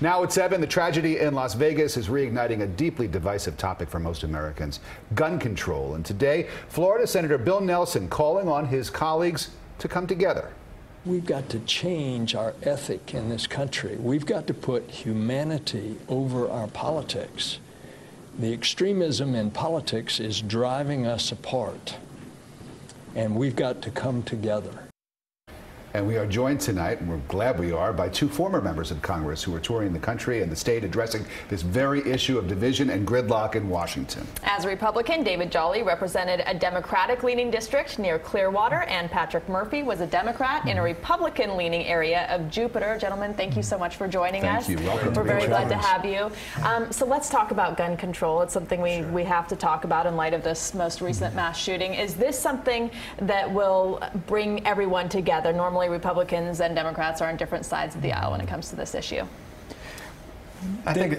Now at 7, the tragedy in Las Vegas is reigniting a deeply divisive topic for most Americans, gun control. And today, Florida Senator Bill Nelson calling on his colleagues to come together. We've got to change our ethic in this country. We've got to put humanity over our politics. The extremism in politics is driving us apart, and we've got to come together. And we are joined tonight, and we're glad we are, by 2 former members of Congress who are touring the country and the state addressing this very issue of division and gridlock in Washington. As a Republican, David Jolly represented a Democratic-leaning district near Clearwater, and Patrick Murphy was a Democrat in a Republican-leaning area of Jupiter. Gentlemen, thank you so much for joining us. Thank you. Welcome. We're very glad to have you. So let's talk about gun control. It's something we have to talk about in light of this most recent mass shooting. Is this something that will bring everyone together? Normally, Republicans and Democrats are on different sides of the aisle when it comes to this issue. I think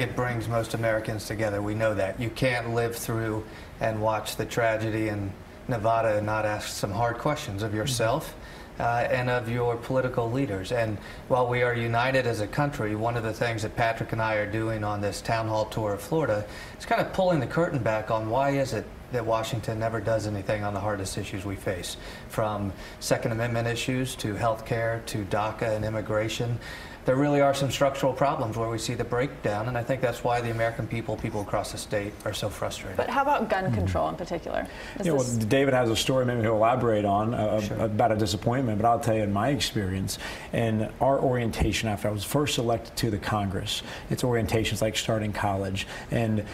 it brings most Americans together. We know that. You can't live through and watch the tragedy in Nevada and not ask some hard questions of yourself and of your political leaders. And while we are united as a country, one of the things that Patrick and I are doing on this town hall tour of Florida is kind of pulling the curtain back on why is it that Washington never does anything on the hardest issues we face, from Second Amendment issues to health care to DACA and immigration. There really are some structural problems where we see the breakdown, and I think that's why the American people across the state are so frustrated. But how about gun control in particular? Well, David has a story maybe he'll elaborate on about a disappointment, but I'll tell you in my experience and our orientation after I was first elected to the Congress, it's orientations like starting college, and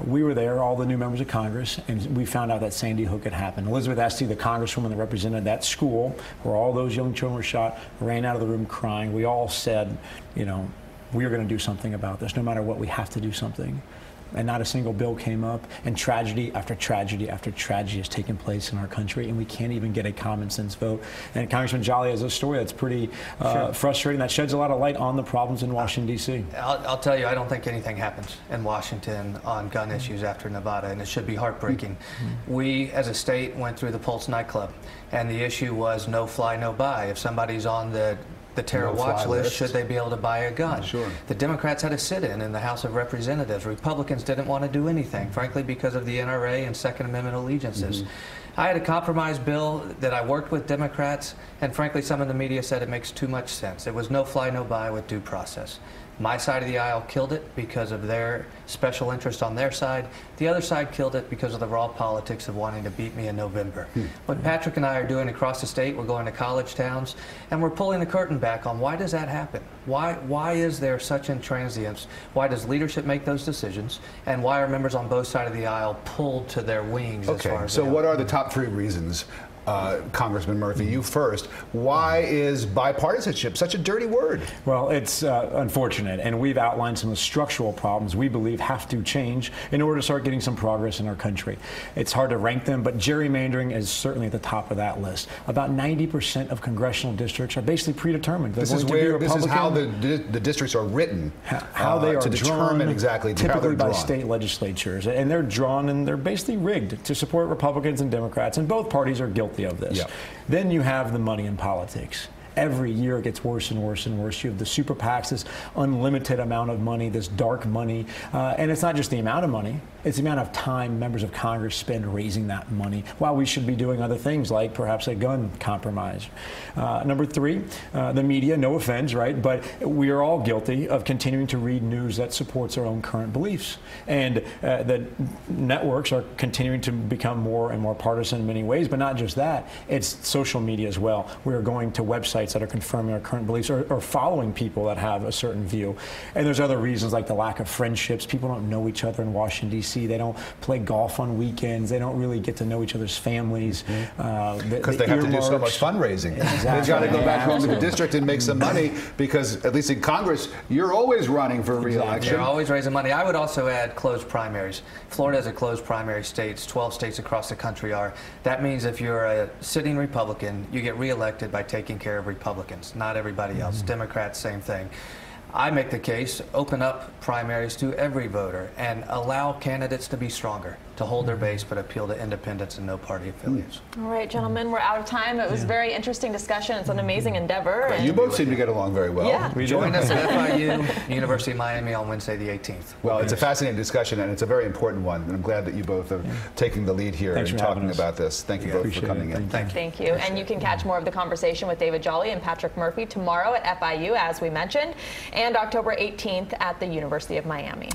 we were there, all the new members of Congress, and we found out that Sandy Hook had happened. Elizabeth Esty, the congresswoman that represented that school where all those young children were shot, ran out of the room crying. We all said, you know, we are going to do something about this. No matter what, we have to do something. And not a single bill came up, and tragedy after tragedy after tragedy has taken place in our country, and we can't even get a common sense vote. And Congressman Jolly has a story that's pretty frustrating, that sheds a lot of light on the problems in Washington, D.C. I'll tell you, I don't think anything happens in Washington on gun issues after Nevada, and it should be heartbreaking. We, as a state, went through the Pulse nightclub, and the issue was no fly, no buy. If somebody's on the terror watch list, should they be able to buy a gun? Sure. The Democrats had a sit-in in the House of Representatives. Republicans didn't want to do anything, frankly, because of the NRA and Second Amendment allegiances. I had a compromise bill that I worked with Democrats, and frankly, some in the media said it makes too much sense. It was no fly, no buy with due process. My side of the aisle killed it because of their special interest on their side. The other side killed it because of the raw politics of wanting to beat me in November. What Patrick and I are doing across the state, we're going to college towns, and we're pulling the curtain back on why does that happen? Why is there such intransience? Why does leadership make those decisions? And why are members on both sides of the aisle pulled to their wings as far as so what are the top 3 reasons? Congressman Murphy, you first. Why is bipartisanship such a dirty word? Well, it's unfortunate, and we've outlined some of the structural problems we believe have to change in order to start getting some progress in our country. It's hard to rank them, but gerrymandering is certainly at the top of that list. About 90% of congressional districts are basically predetermined. This is how the districts are written. How they are to determine exactly typically by drawn. state legislatures, and they're drawn and they're basically rigged to support Republicans and Democrats, and both parties are guilty of this. Yep. Then you have the money in politics. Every year it gets worse and worse and worse. You have the super PACs, this unlimited amount of money, this dark money. And it's not just the amount of money, it's the amount of time members of Congress spend raising that money while we should be doing other things like perhaps a gun compromise. Number 3, the media, no offense, right? But we are all guilty of continuing to read news that supports our own current beliefs. And the networks are continuing to become more and more partisan in many ways, but not just that. It's social media as well. We are going to websites that are confirming our current beliefs or following people that have a certain view. And there's other reasons like the lack of friendships. People don't know each other in Washington, D.C. They don't play golf on weekends. They don't really get to know each other's families. Because they have to do so much fundraising. Exactly. They've got to go back home to the district and make some money because, at least in Congress, you're always running for re-election. They're always raising money. I would also add closed primaries. Florida is a closed primary state. 12 states across the country are. That means if you're a sitting Republican, you get re-elected by taking care of Republicans, not everybody else. Democrats, same thing. I make the case, open up primaries to every voter and allow candidates to be stronger. to hold their base but appeal to independents and no party affiliates. All right, gentlemen, we're out of time. It was a very interesting discussion. It's an amazing endeavor. But you both seem to get along very well. Yeah. Join us at FIU, University of Miami on Wednesday the 18th. Well, it's a fascinating discussion, and it's a very important one. And I'm glad that you both are taking the lead here and talking about this. Thank you both for coming in. Thank you. And you can catch more of the conversation with David Jolly and Patrick Murphy tomorrow at FIU, as we mentioned, and October 18th at the University of Miami.